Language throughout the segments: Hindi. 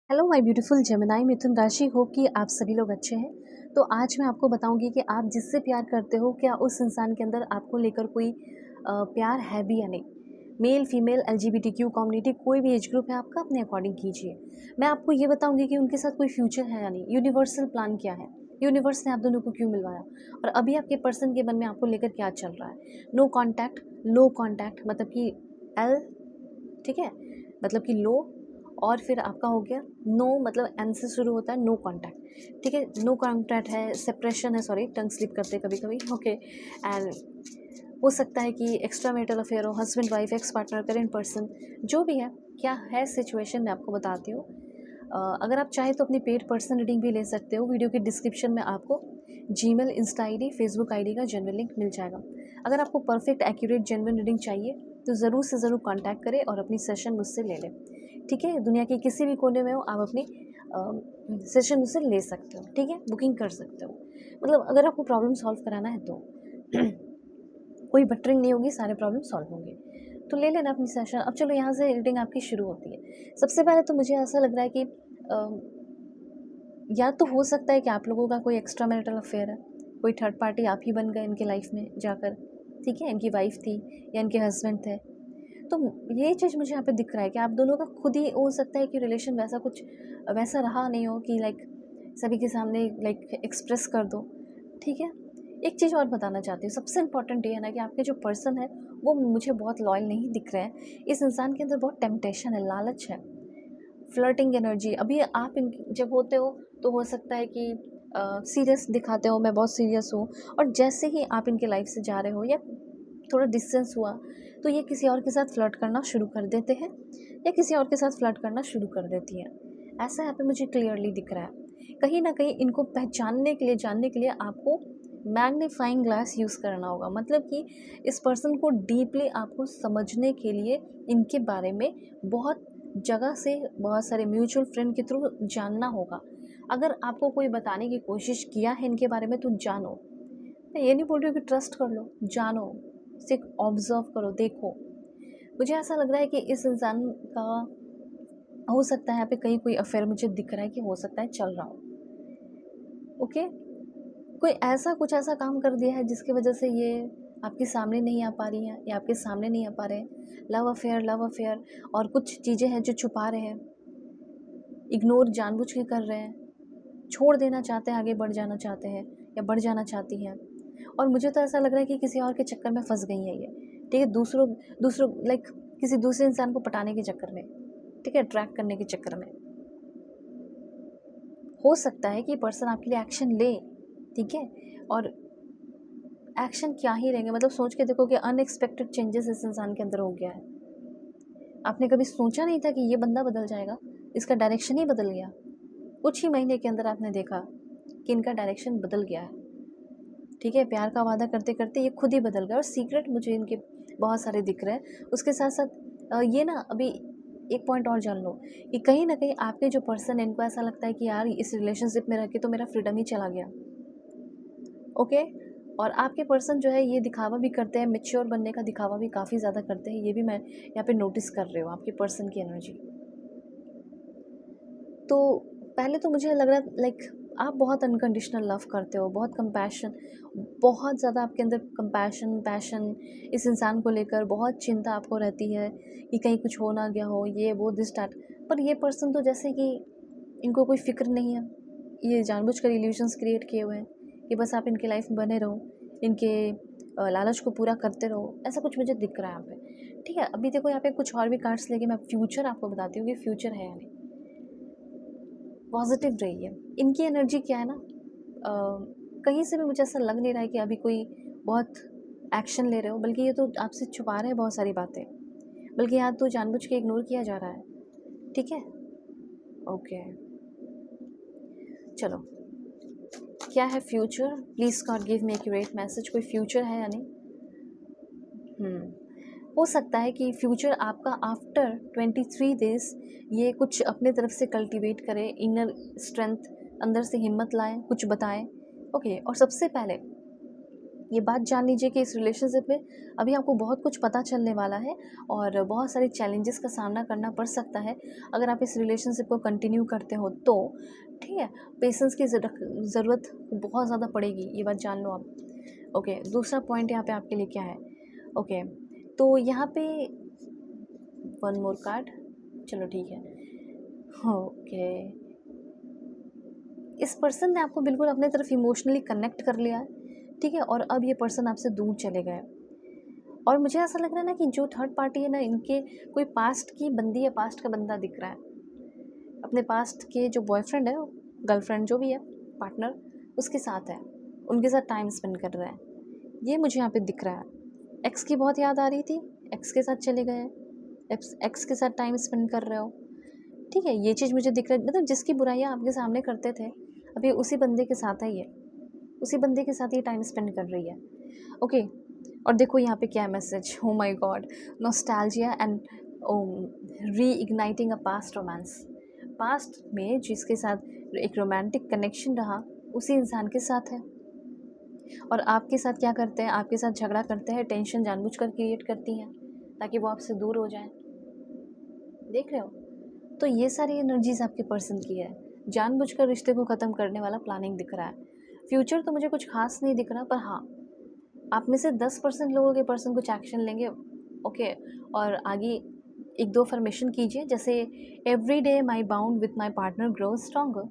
हेलो माय ब्यूटीफुल जेमिनाई मिथुन राशि, होप कि आप सभी लोग अच्छे हैं। तो आज मैं आपको बताऊंगी कि आप जिससे प्यार करते हो, क्या उस इंसान के अंदर आपको लेकर कोई प्यार है भी या नहीं। मेल फीमेल एलजीबीटीक्यू कम्युनिटी, कोई भी एज ग्रुप है आपका, अपने अकॉर्डिंग कीजिए। मैं आपको ये बताऊंगी कि उनके साथ कोई फ्यूचर है या नहीं, यूनिवर्सल प्लान क्या है, यूनिवर्स ने आप दोनों को क्यों मिलवाया, और अभी आपके पर्सन के मन में आपको लेकर क्या चल रहा है। नो कॉन्टैक्ट, लो कॉन्टैक्ट, मतलब कि एल, ठीक है, मतलब कि लो, और फिर आपका हो गया नो, मतलब एन से शुरू होता है, नो कॉन्टैक्ट। ठीक है, नो कॉन्टैक्ट है, सेपरेशन है, सॉरी टंग स्लिप करते हैं कभी कभी, ओके। एंड हो सकता है कि एक्स्ट्रा मैरिटल अफेयर हो, husband wife, ex partner, current person, जो भी है। क्या है सिचुएशन, मैं आपको बताती हूँ। अगर आप चाहें तो अपनी पेड पर्सन रीडिंग भी ले सकते हो। वीडियो के डिस्क्रिप्शन में आपको Gmail, insta ID, Facebook ID का जेन्युइन लिंक मिल जाएगा। अगर आपको परफेक्ट एक्यूरेट जेन्युइन रीडिंग चाहिए तो ज़रूर से ज़रूर कांटेक्ट करें और अपनी सेशन मुझसे ले लें। ठीक है, दुनिया के किसी भी कोने में हो, आप अपनी सेशन मुझसे ले सकते हो। ठीक है, बुकिंग कर सकते हो। मतलब अगर आपको प्रॉब्लम सॉल्व कराना है तो कोई बटरिंग नहीं होगी, सारे प्रॉब्लम सॉल्व होंगे। तो ले लेना अपनी सेशन। अब चलो यहाँ से रीडिंग आपकी शुरू होती है। सबसे पहले तो मुझे ऐसा लग रहा है कि या तो हो सकता है कि आप लोगों का कोई एक्स्ट्रा मैरिटल अफेयर है, कोई थर्ड पार्टी आप ही बन गए इनके लाइफ में जाकर। ठीक है, इनकी वाइफ थी या इनके हस्बैंड थे। तो ये चीज़ मुझे यहाँ पे दिख रहा है कि आप दोनों का खुद ही हो सकता है कि रिलेशन वैसा कुछ वैसा रहा नहीं हो कि लाइक सभी के सामने लाइक एक्सप्रेस कर दो। ठीक है, एक चीज़ और बताना चाहती हूँ। सबसे इम्पोर्टेंट ये है ना कि आपके जो पर्सन है वो मुझे बहुत लॉयल नहीं दिख रहे हैं। इस इंसान के अंदर बहुत टेम्पटेशन है, लालच है, फ्लर्टिंग एनर्जी। अभी आप इन जब होते हो तो हो सकता है कि सीरियस दिखाते हो, मैं बहुत सीरियस हूँ, और जैसे ही आप इनके लाइफ से जा रहे हो या थोड़ा डिस्टेंस हुआ तो ये किसी और के साथ फ्लर्ट करना शुरू कर देते हैं या किसी और के साथ फ्लर्ट करना शुरू कर देती है। ऐसा यहाँ पे मुझे क्लियरली दिख रहा है। कहीं ना कहीं इनको पहचानने के लिए, जानने के लिए आपको मैग्नीफाइंग ग्लास यूज़ करना होगा। मतलब कि इस पर्सन को डीपली आपको समझने के लिए इनके बारे में बहुत जगह से, बहुत सारे म्यूचुअल फ्रेंड के थ्रू जानना होगा। अगर आपको कोई बताने की कोशिश किया है इनके बारे में तो जानो। मैं ये नहीं बोल रही हूँ कि ट्रस्ट कर लो, जानो, सिर्फ ऑब्जर्व करो, देखो। मुझे ऐसा लग रहा है कि इस इंसान का हो सकता है यहाँ पे कहीं कोई अफेयर मुझे दिख रहा है कि हो सकता है चल रहा हो। ओके, कोई ऐसा कुछ ऐसा काम कर दिया है जिसकी वजह से ये आपके सामने नहीं आ पा रही हैं या आपके सामने नहीं आ पा रहे हैं। लव अफेयर, लव अफेयर, और कुछ चीज़ें हैं जो छुपा रहे हैं, इग्नोर जानबूझ के कर रहे हैं, छोड़ देना चाहते हैं, आगे बढ़ जाना चाहते हैं या बढ़ जाना चाहती हैं। और मुझे तो ऐसा लग रहा है कि किसी और के चक्कर में फंस गई है ये। ठीक है, दूसरों दूसरों लाइक किसी दूसरे इंसान को पटाने के चक्कर में, ठीक है, ट्रैक करने के चक्कर में। हो सकता है कि पर्सन आपके लिए एक्शन ले, ठीक है, और एक्शन क्या ही रहेंगे, मतलब सोच के देखो कि अनएक्सपेक्टेड चेंजेस इस इंसान के अंदर हो गया है। आपने कभी सोचा नहीं था कि ये बंदा बदल जाएगा, इसका डायरेक्शन ही बदल गया। कुछ ही महीने के अंदर आपने देखा कि इनका डायरेक्शन बदल गया है। ठीक है, प्यार का वादा करते करते ये खुद ही बदल गया, और सीक्रेट मुझे इनके बहुत सारे दिख रहे हैं। उसके साथ साथ ये ना, अभी एक पॉइंट और जान लो कि कहीं ना कहीं आपके जो पर्सन है इनको ऐसा लगता है कि यार इस रिलेशनशिप में रह के तो मेरा फ्रीडम ही चला गया। ओके, और आपके पर्सन जो है ये दिखावा भी करते हैं, मेच्योर बनने का दिखावा भी काफ़ी ज़्यादा करते हैं। ये भी मैं यहाँ पे नोटिस कर रही हूँ आपके पर्सन की एनर्जी। तो पहले तो मुझे लग रहा लाइक आप बहुत अनकंडीशनल लव करते हो, बहुत कंपैशन, बहुत ज़्यादा आपके अंदर कंपैशन, पैशन इस इंसान को लेकर, बहुत चिंता आपको रहती है कि कहीं कुछ हो ना गया हो, ये वो दिस डैट। पर ये पर्सन तो जैसे कि इनको कोई फिक्र नहीं है, ये जानबूझकर इल्यूजन्स क्रिएट किए हुए हैं कि बस आप इनके लाइफ में बने रहो, इनके लालच को पूरा करते रहो। ऐसा कुछ मुझे दिख रहा है यहाँ पे। ठीक है, अभी देखो यहाँ पे कुछ और भी कार्ड्स लेके मैं फ्यूचर आपको बताती हूँ कि फ्यूचर है या नहीं। पॉजिटिव रहिए। इनकी एनर्जी क्या है ना, कहीं से भी मुझे ऐसा लग नहीं रहा है कि अभी कोई बहुत एक्शन ले रहे हो, बल्कि ये तो आपसे छुपा रहे हैं बहुत सारी बातें, बल्कि यहाँ तो जानबूझ के इग्नोर किया जा रहा है। ठीक है, ओके, चलो क्या है future, please God give me accurate message. कोई फ्यूचर है या नहीं। हो सकता है कि फ्यूचर आपका आफ्टर 23 डेज ये कुछ अपने तरफ से कल्टीवेट करे, इनर स्ट्रेंथ, अंदर से हिम्मत लाएं, कुछ बताएं। ओके, और सबसे पहले ये बात जान लीजिए कि इस रिलेशनशिप में अभी आपको बहुत कुछ पता चलने वाला है और बहुत सारे चैलेंजेस का सामना करना पड़ सकता है अगर आप इस रिलेशनशिप को कंटिन्यू करते हो तो। ठीक है, पेशेंस की ज़रूरत बहुत ज़्यादा पड़ेगी, ये बात जान लो आप। ओके, दूसरा पॉइंट यहाँ पे आपके लिए क्या है? ओके, तो यहाँ पे वन मोर कार्ड, चलो ठीक है। ओके, इस पर्सन ने आपको बिल्कुल अपने तरफ इमोशनली कनेक्ट कर लिया है, ठीक है, और अब ये पर्सन आपसे दूर चले गए। और मुझे ऐसा लग रहा है ना कि जो थर्ड पार्टी है ना, इनके कोई पास्ट की बंदी या पास्ट का बंदा दिख रहा है, अपने पास्ट के जो बॉयफ्रेंड है, गर्लफ्रेंड जो भी है, पार्टनर, उसके साथ है, उनके साथ टाइम स्पेंड कर रहा है, ये मुझे यहाँ पे दिख रहा है। एक्स की बहुत याद आ रही थी, एक्स के साथ चले गए, एक्स के साथ टाइम स्पेंड कर रहे हो, ठीक है, ये चीज़ मुझे दिख रहा है। मतलब जिसकी बुराइयाँ आपके सामने करते थे, अभी उसी बंदे के साथ है ये, उसी बंदे के साथ ये टाइम स्पेंड कर रही है। ओके, और देखो यहाँ पे क्या message, oh my god, nostalgia and reigniting a past romance. Past में जिसके साथ एक रोमांटिक कनेक्शन रहा, उसी इंसान के साथ है, और आपके साथ क्या करते हैं, आपके साथ झगड़ा करते हैं, टेंशन जानबूझकर क्रिएट करती हैं ताकि वो आपसे दूर हो जाए। देख रहे हो? तो ये सारी एनर्जीज आपके पर्सन की है, जानबूझकर रिश्ते को ख़त्म करने वाला प्लानिंग दिख रहा है। फ्यूचर तो मुझे कुछ खास नहीं दिख रहा, पर हाँ, आप में से 10% लोगों के पर्सन कुछ एक्शन लेंगे। ओके, और आगे एक दो फॉर्मेशन कीजिए, जैसे every day my bound with my partner grow stronger.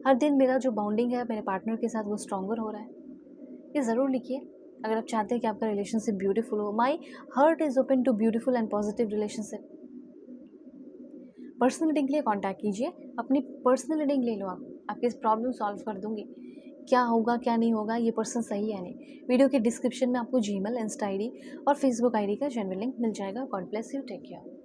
हर दिन मेरा जो बाउंडिंग है मेरे पार्टनर के साथ वो स्ट्रॉन्गर हो रहा है। ये ज़रूर लिखिए अगर आप चाहते हैं कि आपका रिलेशनशिप ब्यूटीफुल हो। My heart is open to beautiful and positive relationship. Personal reading के लिए कांटेक्ट कीजिए, अपनी पर्सनल रीडिंग ले लो, आप आपकी प्रॉब्लम सॉल्व कर दूंगी। क्या होगा क्या नहीं होगा, ये पर्सन सही है नहीं। वीडियो के डिस्क्रिप्शन में आपको जीमेल, इंस्टा आईडी और फेसबुक आईडी का जेन्युइन लिंक मिल जाएगा। God bless you, take care.